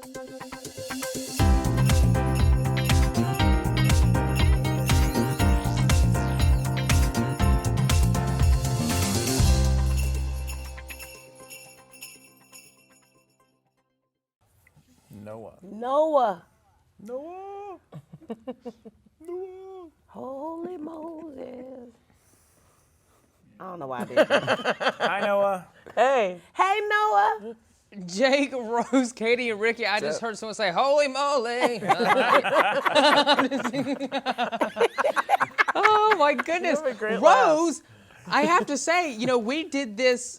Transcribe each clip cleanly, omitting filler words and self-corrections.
Noah. Noah. Holy Moses. I don't know why I did that. Hi, Noah. Hey. Hey, Noah. Jake, Rose, Katie, and Ricky, I just heard someone say, holy moly. Oh, my goodness. Rose, I have to say, you know, we did this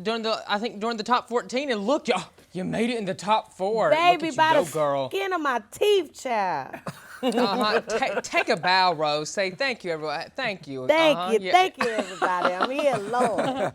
during the top 14, and look, y'all, you made it in the top 4. Baby, look by at you the go, girl. skin of my teeth, child. Take a bow, Rose. Say thank you, everybody. Thank you. Thank you, everybody. I'm here, Lord.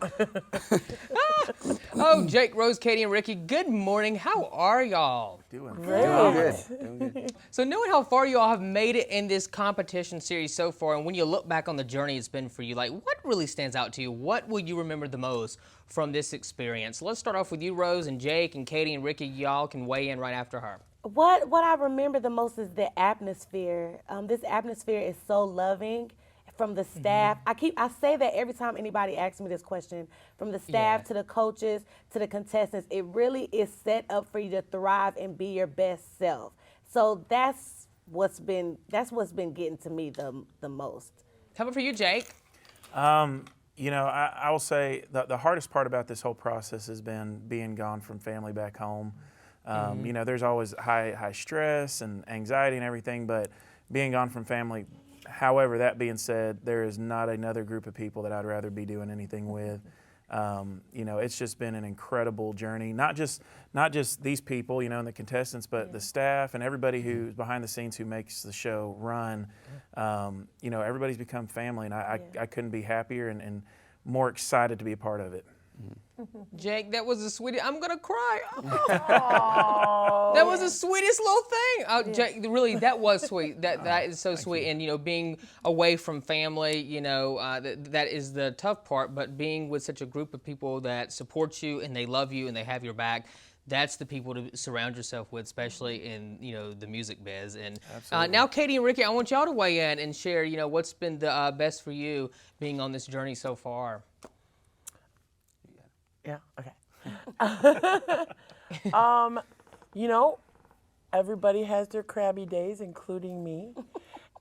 Oh, Jake, Rose, Katie, and Ricky, good morning. How are y'all? Doing Good. So knowing how far you all have made it in this competition series so far, and when you look back on the journey it's been for you, like what really stands out to you? What will you remember the most from this experience? Let's start off with you, Rose, and Jake, and Katie, and Ricky. Y'all can weigh in right after her. What I remember the most is the atmosphere. This atmosphere is so loving from the staff. I say that every time anybody asks me this question, from the staff to the coaches to the contestants, it really is set up for you to thrive and be your best self. So that's what's been getting to me the most. How about for you, Jake? You know, I will say the hardest part about this whole process has been being gone from family back home. You know, there's always high stress and anxiety and everything, but being gone from family. However, that being said, there is not another group of people that I'd rather be doing anything with. You know, it's just been an incredible journey. Not just these people, you know, and the contestants, but the staff and everybody who's behind the scenes who makes the show run. You know, everybody's become family, and I couldn't be happier and more excited to be a part of it. Jake, that was the sweetest. I'm gonna cry. Oh. That was the sweetest little thing. Oh, Jake, really, that was sweet. That is so sweet. And you know, being away from family, you know, that is the tough part. But being with such a group of people that support you and they love you and they have your back, that's the people to surround yourself with, especially in, you know, the music biz. And now, Katie and Ricky, I want y'all to weigh in and share, you know, what's been the best for you being on this journey so far. Yeah, okay. You know, everybody has their crabby days, including me.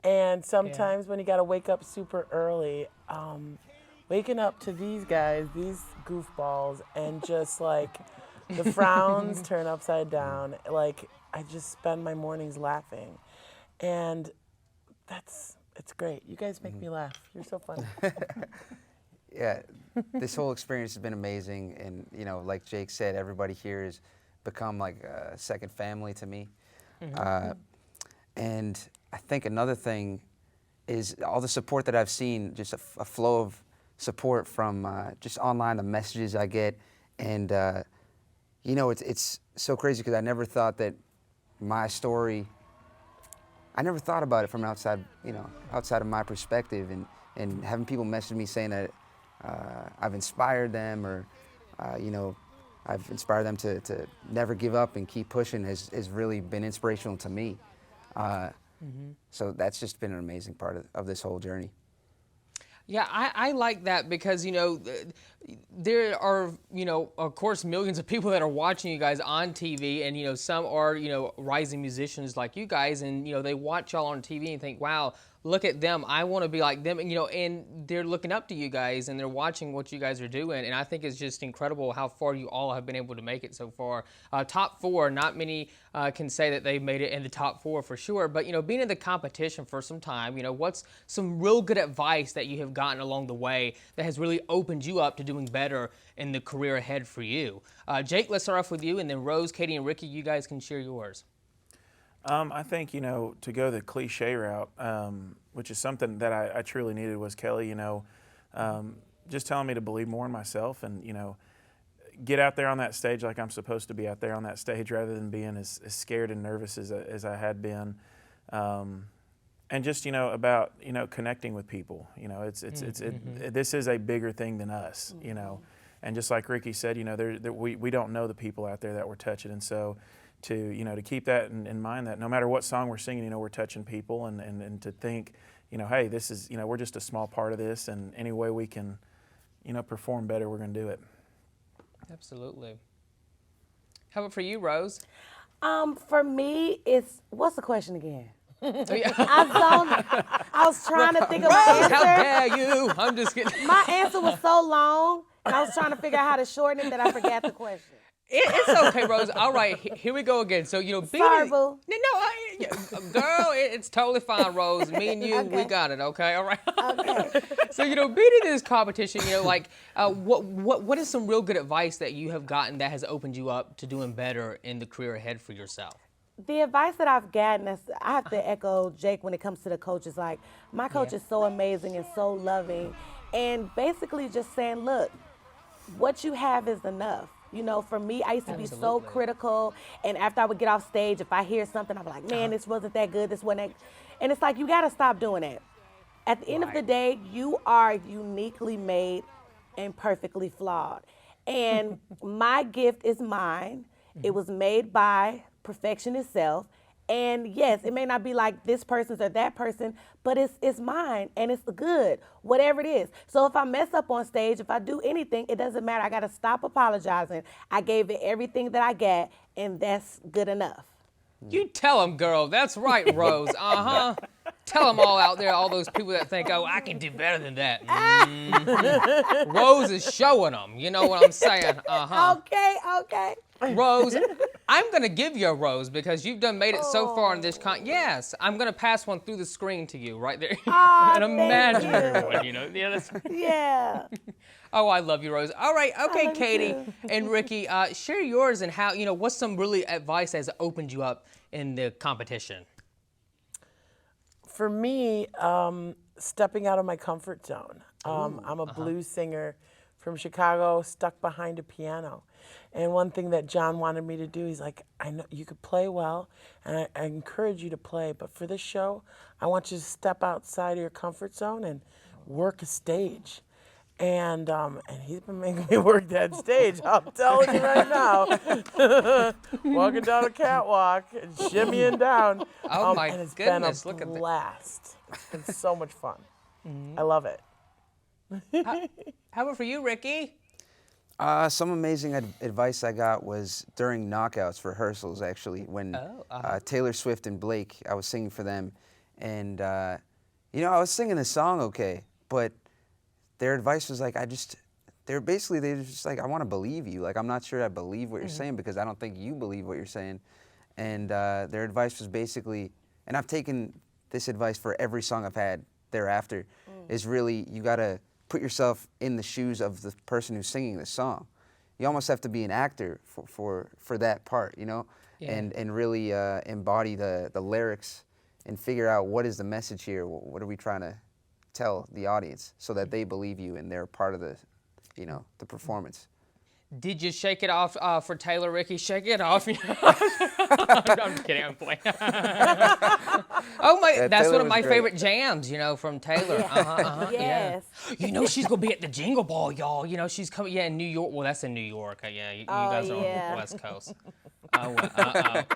And sometimes when you got to wake up super early, waking up to these guys, these goofballs, and just like the frowns turn upside down. Like, I just spend my mornings laughing. And it's great. You guys make me laugh. You're so funny. Yeah, this whole experience has been amazing, and you know, like Jake said, everybody here has become like a second family to me. And I think another thing is all the support that I've seen, just a flow of support from just online, the messages I get, and you know, it's so crazy because I never thought that my story, I never thought about it from outside, you know, outside of my perspective, and having people message me saying that I've inspired them, or you know, I've inspired them to never give up and keep pushing has really been inspirational to me. So that's just been an amazing part of this whole journey. Yeah, I like that because, you know, there are, you know, of course, millions of people that are watching you guys on TV, and, you know, some are, you know, rising musicians like you guys, and, you know, they watch y'all on TV and think, wow, look at them, I want to be like them, and, you know, and they're looking up to you guys, and they're watching what you guys are doing, and I think it's just incredible how far you all have been able to make it so far. Top 4, not many can say that they've made it in the top 4 for sure, but, you know, being in the competition for some time, you know, what's some real good advice that you have gotten along the way that has really opened you up to doing better in the career ahead for you? Jake, let's start off with you, and then Rose, Katie, and Ricky, you guys can share yours. I think, you know, to go the cliche route, which is something that I truly needed, was Kelly, you know, just telling me to believe more in myself and, you know, get out there on that stage like I'm supposed to be out there on that stage rather than being as scared and nervous as I had been. And just, you know, about, you know, connecting with people. You know, this is a bigger thing than us, you know. And just like Ricky said, you know, we don't know the people out there that we're touching, and so to keep that in mind, that no matter what song we're singing, you know, we're touching people, and to think, you know, hey, this is, you know, we're just a small part of this, and any way we can, you know, perform better, we're going to do it. Absolutely. How about for you, Rose? For me, what's the question again? Oh, I was trying to think of Rose, my how answer. dare you? I'm just kidding. My answer was so long, and I was trying to figure out how to shorten it that I forgot the question. It's okay, Rose. All right, here we go again. So, you know, Sorry, boo. Girl, it's totally fine, Rose. Me and you, we Okay. got it, okay? All right. Okay. So, you know, being in this competition, you know, like, what is some real good advice that you have gotten that has opened you up to doing better in the career ahead for yourself? The advice that I've gotten, I have to echo Jake when it comes to the coaches. Like, my coach is so amazing and so loving, and basically just saying, look, what you have is enough. You know, for me, I used to be so Absolutely. critical, and after I would get off stage, if I hear something, I'd be like, man, this wasn't that good, this wasn't that. And it's like, you gotta stop doing that. At the end of the day, you are uniquely made and perfectly flawed. And my gift is mine. It was made by perfection itself. And yes, it may not be like this person's or that person, but it's mine, and it's good, whatever it is. So if I mess up on stage, if I do anything, it doesn't matter. I got to stop apologizing. I gave it everything that I got, and that's good enough. You tell them, girl. That's right, Rose. Tell them all out there, all those people that think, oh, I can do better than that. Rose is showing them. You know what I'm saying? Okay. Rose, I'm going to give you a rose because you've made it so far in this Yes, I'm going to pass one through the screen to you right there. An imaginary one, you know. Yeah, Yeah. Oh, I love you, Rose. All right, okay, love you Katie too. and Ricky, share yours and how, you know, what's some really advice that has opened you up in the competition? For me, stepping out of my comfort zone. I'm a blues singer from Chicago, stuck behind a piano. And one thing that John wanted me to do, he's like, I know you could play well, and I encourage you to play, but for this show, I want you to step outside of your comfort zone and work a stage. And he's been making me work that stage. I'm telling you right now. Walking down a catwalk and shimmying down. Oh my and it's goodness, been look a at that. blast. It's been so much fun. I love it. How about for you, Ricky? Some amazing advice I got was during knockouts rehearsals, actually, when Taylor Swift and Blake, I was singing for them, and you know, I was singing the song okay, but their advice was like, they were just like, I want to believe you. Like, I'm not sure I believe what you're saying because I don't think you believe what you're saying. And their advice was basically, and I've taken this advice for every song I've had thereafter, is really, you got to put yourself in the shoes of the person who's singing the song. You almost have to be an actor for that part, you know, and really embody the lyrics and figure out what is the message here, what are we trying to tell the audience so that they believe you and they're part of the, you know, the performance. Did you shake it off for Taylor, Ricky? Shake it off. I'm kidding. I'm playing. Oh my! That's Taylor one of was my great. favorite jams. You know, from Taylor. Yes. Yeah. You know, she's gonna be at the Jingle Ball, y'all. You know, she's coming. Yeah, in New York. Well, that's in New York. Yeah, you guys are on yeah. the West Coast. Oh, well,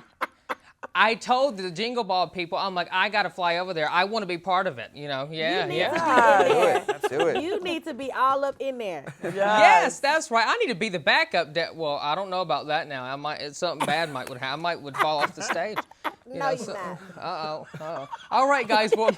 I told the Jingle Ball people, I'm like, I gotta fly over there. I want to be part of it. You know? Yeah. You need Yeah. to be in there. Let's do it. You need to be all up in there. Yes, that's right. I need to be the backup. Well, I don't know about that now. Something bad would happen. I would fall off the stage. No, you're not. Uh-oh. All right, guys. Well,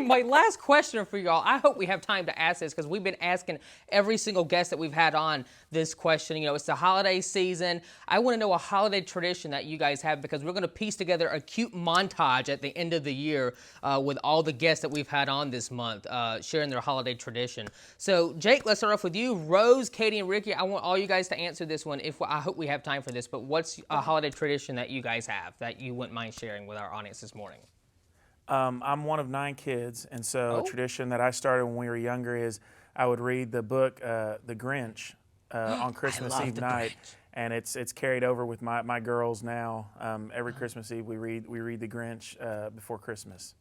my last question for y'all, I hope we have time to ask this because we've been asking every single guest that we've had on this question. You know, it's the holiday season. I want to know a holiday tradition that you guys have because we're going to piece together a cute montage at the end of the year with all the guests that we've had on this month sharing their holiday tradition. So, Jake, let's start off with you. Rose, Katie, and Ricky, I want all you guys to answer this one. I hope we have time for this, but what's a holiday tradition that you guys have that you wouldn't mind sharing with our audience this morning? I'm one of 9 kids, and so a tradition that I started when we were younger is I would read the book The Grinch on Christmas love Eve The night, Grinch. and it's carried over with my girls now. Every Christmas Eve we read The Grinch before Christmas.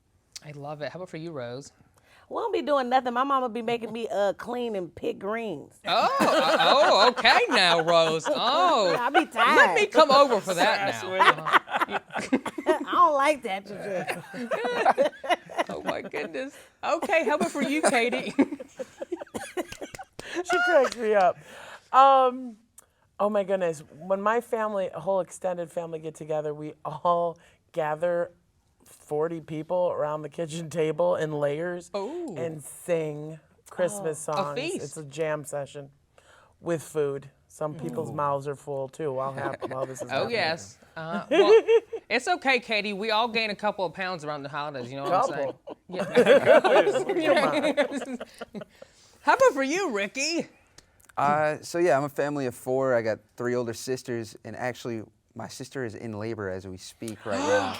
I love it. How about for you, Rose? We don't be doing nothing. My mama be making me clean and pick greens. Oh, okay now, Rose. Oh, I be tired. let me come over for that now. I don't like that. Tradition. Oh my goodness. Okay, how about for you, Katie? She cracks me up. Oh my goodness. When my family, a whole extended family get together, we all gather 40 people around the kitchen table in layers and sing Christmas songs. feast. It's a jam session with food. Some people's mouths are full too while this is Oh happening. yes. Well, it's okay, Katie. We all gain a couple of pounds around the holidays. You know what I'm saying? Couple. How about for you, Ricky? So yeah, I'm a family of 4. I got 3 older sisters, and actually, my sister is in labor as we speak right now.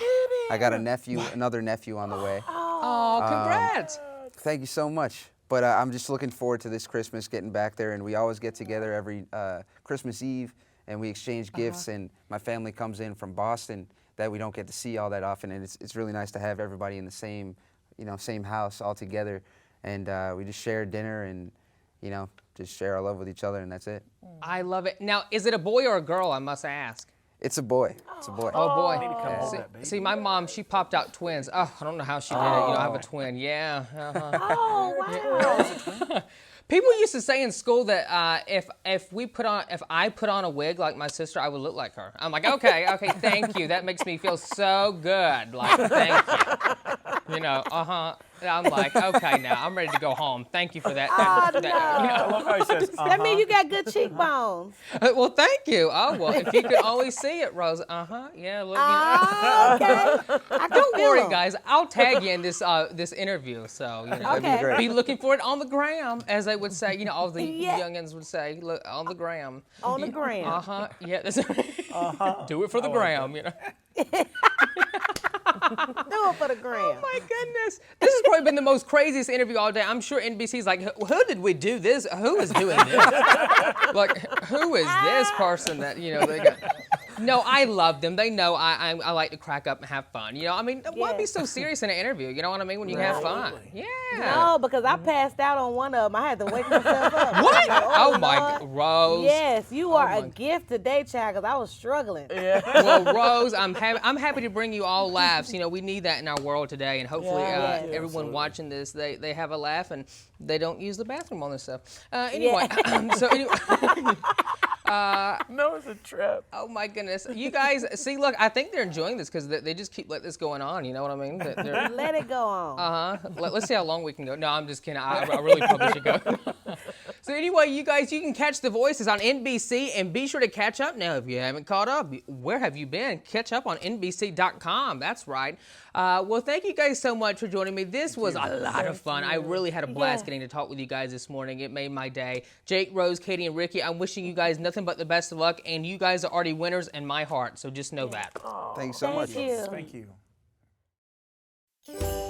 I got another nephew on the way. Oh, congrats. Thank you so much. But I'm just looking forward to this Christmas, getting back there, and we always get together every Christmas Eve, and we exchange gifts, and my family comes in from Boston that we don't get to see all that often, and it's really nice to have everybody in the same house all together, and we just share dinner and, just share our love with each other, and that's it. I love it. Now, is it a boy or a girl, I must ask? It's a boy. It's a boy. Oh boy. hold that baby. See, my mom, she popped out twins. Oh, I don't know how she did it. I have a twin. Yeah. Oh, wow. People used to say in school that if I put on a wig like my sister, I would look like her. I'm like, okay, thank you. That makes me feel so good. Like, thank you. I'm like, okay, now I'm ready to go home. Thank you for that. I love how he says, That means you got good cheekbones. Well, thank you. Oh, well, if you could only see it, Rose. Yeah, look. Okay. Don't worry, guys. I'll tag you in this interview. So, That'd be great. be looking for it on the gram, as they would say. All the youngins would say, look, on the gram. On the gram. Yeah. Do it for the gram, Do it for the gram. Oh my goodness. This has probably been the most craziest interview all day. I'm sure NBC's like, who did we do this? Who is doing this? Like, who is this person that, they got? No, I love them. They know I like to crack up and have fun. Why be so serious in an interview? You know what I mean? When you can have fun. Yeah. No, because I passed out on one of them. I had to wake myself up. What? Oh my Lord. God, Rose. Yes, you are a gift today, child, because I was struggling. Well, Rose, I'm happy to bring you all laughs. We need that in our world today, and hopefully everyone watching this, they have a laugh and they don't use the bathroom on this stuff. Anyway, No, it's a trip. Oh my goodness, you guys, see, look, I think they're enjoying this because they just keep letting this going on. You know what I mean? Let it go on. Let's see how long we can go. No, I'm just kidding. I really probably should go. So anyway, you guys, you can catch The Voices on NBC, and be sure to catch up now if you haven't caught up. Where have you been? Catch up on NBC.com. That's right. Well, thank you guys so much for joining me. This was a lot of fun. I really had a blast getting to talk with you guys this morning. It made my day. Jake, Rose, Katie, and Ricky, I'm wishing you guys nothing but the best of luck, and you guys are already winners in my heart, so just know that. Thanks so much. Thank you. Thank you.